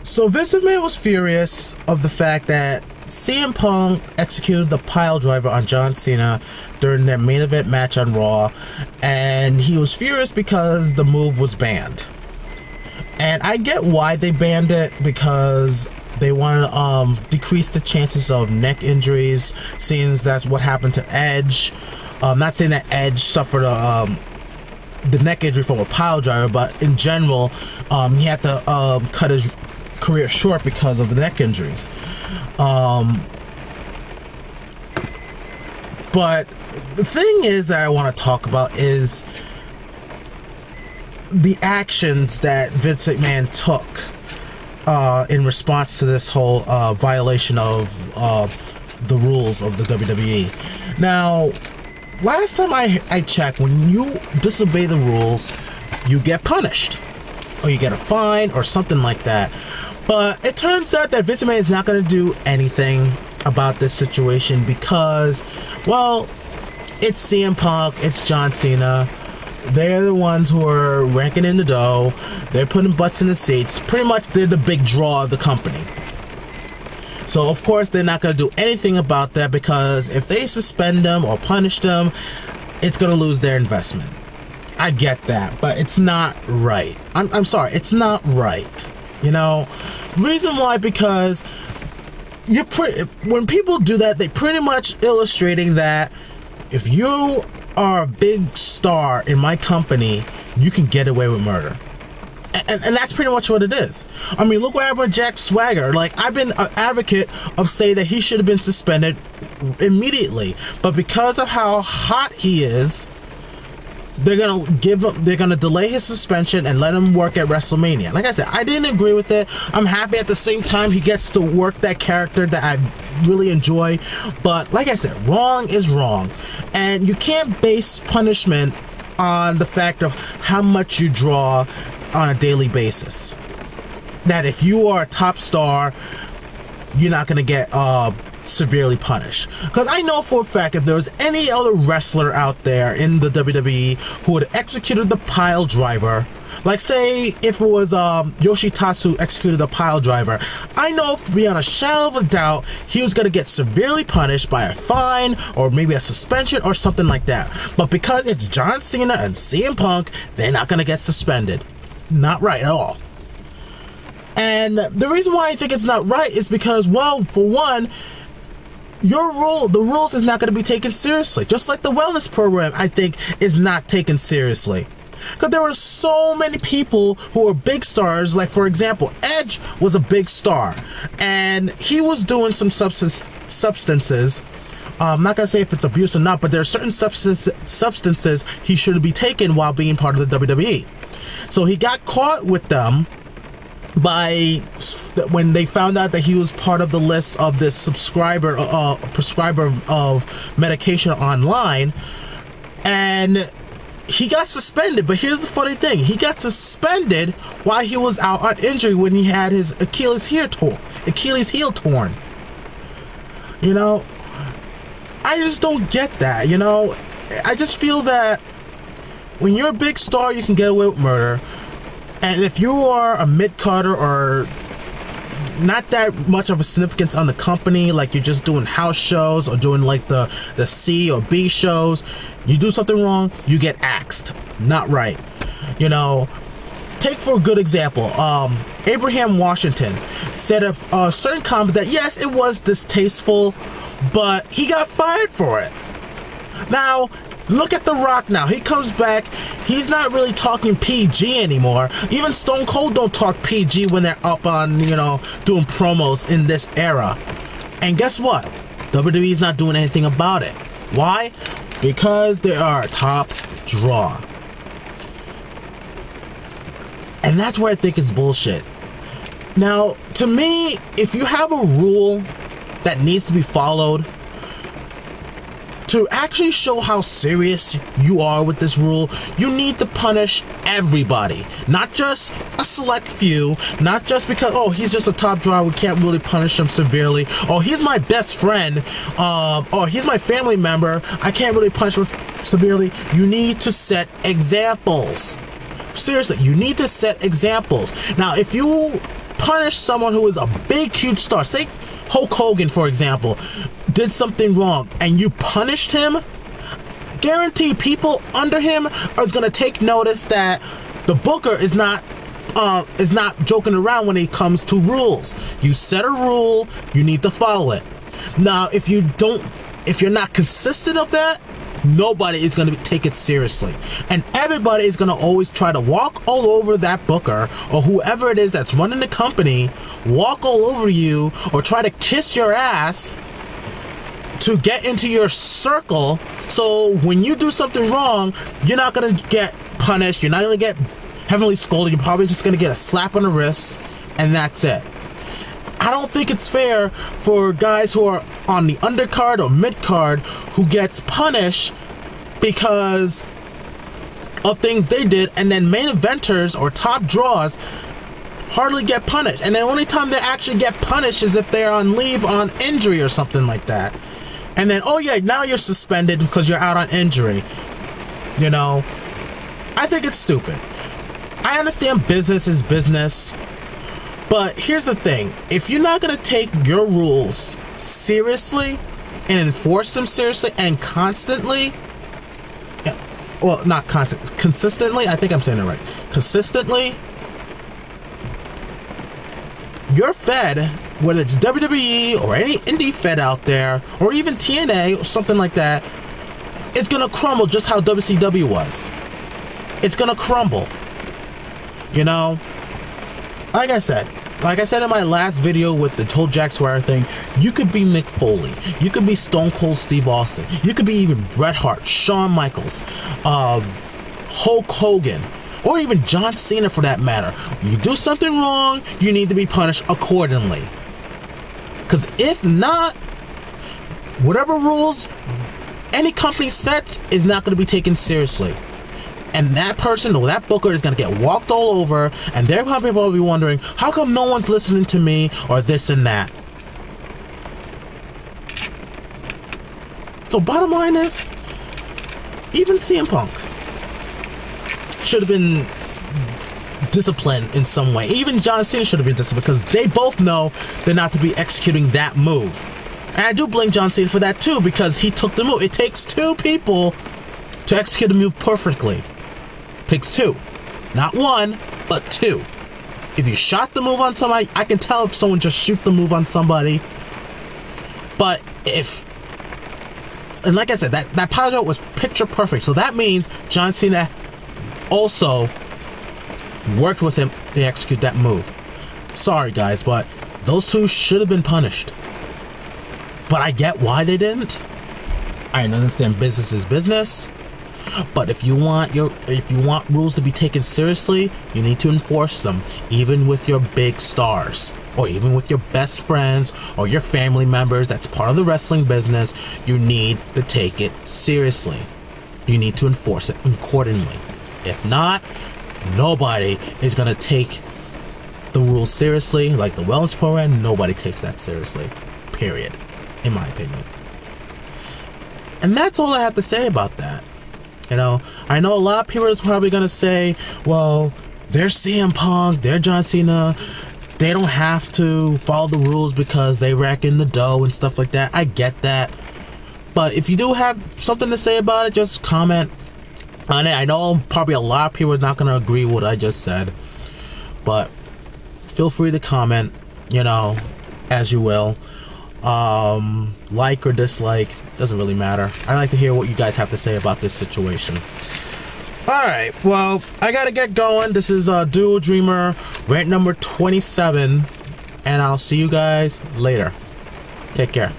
So Vince McMahon was furious of the fact that CM Punk executed the pile driver on John Cena during their main event match on Raw, and he was furious because the move was banned. And I get why they banned it, because they want to decrease the chances of neck injuries, seeing as that's what happened to Edge. Not saying that Edge suffered the neck injury from a pile driver, but in general, he had to cut his career short because of the neck injuries. But the thing is that I want to talk about is the actions that Vince McMahon took in response to this whole violation of the rules of the WWE. Now, last time I checked, when you disobey the rules, you get punished, or you get a fine or something like that. But it turns out that Vince McMahon is not going to do anything about this situation because, well, it's CM Punk, it's John Cena. They're the ones who are ranking in the dough. They're putting butts in the seats. Pretty much, they're the big draw of the company. So, of course, they're not going to do anything about that, because if they suspend them or punish them, it's going to lose their investment. I get that, but it's not right. I'm sorry, it's not right. You know, reason why, because when people do that, they pretty much illustrating that if you are a big star in my company, you can get away with murder. And that's pretty much what it is. I mean, look what happened with Jack Swagger. Like, I've been an advocate of saying that he should have been suspended immediately, but because of how hot he is, they're gonna delay his suspension and let him work at WrestleMania. Like I said, I didn't agree with it. I'm happy at the same time he gets to work that character that I really enjoy. But like I said, wrong is wrong. And you can't base punishment on the fact of how much you draw on a daily basis. That if you are a top star, you're not gonna get severely punished. Because I know for a fact, if there was any other wrestler out there in the WWE who had executed the pile driver, like say if it was Yoshitatsu executed the pile driver, I know beyond a shadow of a doubt he was going to get severely punished by a fine or maybe a suspension or something like that. But because it's John Cena and CM Punk, they're not going to get suspended. Not right at all. And the reason why I think it's not right is because, well, for one, the rules is not going to be taken seriously. Just like the wellness program, I think, is not taken seriously. Because there were so many people who were big stars. Like, for example, Edge was a big star, and he was doing some substances. I'm not going to say if it's abuse or not, but there are certain substances he should be taking while being part of the WWE. So he got caught with them when they found out that he was part of the list of this prescriber of medication online, and he got suspended. But here's the funny thing: he got suspended while he was out on injury when he had his Achilles heel torn. You know, I just don't get that. You know, I just feel that when you're a big star, you can get away with murder. And if you are a mid-carder or not that much of a significance on the company, like you're just doing house shows or doing like the C or B shows, you do something wrong, you get axed. Not right. You know, take for a good example, Abraham Washington said a certain comment that, yes, it was distasteful, but he got fired for it. Now, look at The Rock now. He comes back. He's not really talking PG anymore. Even Stone Cold don't talk PG when they're up on, you know, doing promos in this era. And guess what? WWE's not doing anything about it. Why? Because they are a top draw. And that's where I think it's bullshit. Now, to me, if you have a rule that needs to be followed, to actually show how serious you are with this rule, you need to punish everybody, not just a select few, not just because, oh, he's just a top draw, we can't really punish him severely, or he's my best friend, or he's my family member, I can't really punish him severely. You need to set examples. Seriously, you need to set examples. Now, if you punish someone who is a big, huge star, say Hulk Hogan, for example, did something wrong, and you punished him, guarantee people under him are going to take notice that the booker is not joking around when it comes to rules. You set a rule, you need to follow it. Now, if you're not consistent of that, nobody is going to take it seriously, and everybody is going to always try to walk all over that booker or whoever it is that's running the company, walk all over you, or try to kiss your ass to get into your circle. So when you do something wrong, you're not going to get punished, you're not going to get heavily scolded, you're probably just going to get a slap on the wrist, and that's it. I don't think it's fair for guys who are on the undercard or mid-card who gets punished because of things they did, and then main eventers or top draws hardly get punished. And the only time they actually get punished is if they're on leave on injury or something like that. And then, oh yeah, now you're suspended because you're out on injury. You know, I think it's stupid. I understand business is business. But here's the thing, if you're not going to take your rules seriously and enforce them seriously and constantly, well, not constant, consistently, I think I'm saying it right, consistently, your Fed, whether it's WWE or any indie Fed out there, or even TNA or something like that, it's going to crumble just how WCW was. It's going to crumble. You know? Like I said in my last video with the whole Jack Swagger thing, you could be Mick Foley, you could be Stone Cold Steve Austin, you could be even Bret Hart, Shawn Michaels, Hulk Hogan, or even John Cena for that matter. You do something wrong, you need to be punished accordingly. Because if not, whatever rules any company sets is not going to be taken seriously. And that person or that booker is going to get walked all over, and they're probably will be wondering, how come no one's listening to me, or this and that. So bottom line is, even CM Punk should have been disciplined in some way. Even John Cena should have been disciplined, because they both know they're not to be executing that move. And I do blame John Cena for that too, because he took the move. It takes two people to execute a move perfectly. Takes two. Not one, but two. If you shot the move on somebody, I can tell if someone just shoot the move on somebody. But if... And like I said, that power shot was picture perfect. So that means John Cena also worked with him to execute that move. Sorry guys, but those two should have been punished. But I get why they didn't. I understand business is business. But if you want rules to be taken seriously, you need to enforce them, even with your big stars, or even with your best friends or your family members that's part of the wrestling business. You need to take it seriously. You need to enforce it accordingly. If not, nobody is going to take the rules seriously. Like the wellness program, nobody takes that seriously. Period. In my opinion. And that's all I have to say about that. You know, I know a lot of people are probably going to say, well, they're CM Punk, they're John Cena, they don't have to follow the rules because they rack in the dough and stuff like that. I get that. But if you do have something to say about it, just comment on it. I know probably a lot of people are not going to agree with what I just said. But feel free to comment, you know, as you will. Like or dislike, doesn't really matter. I like to hear what you guys have to say about this situation. Alright, well, I gotta get going. This is Dual Dreamer, rant number 27, and I'll see you guys later. Take care.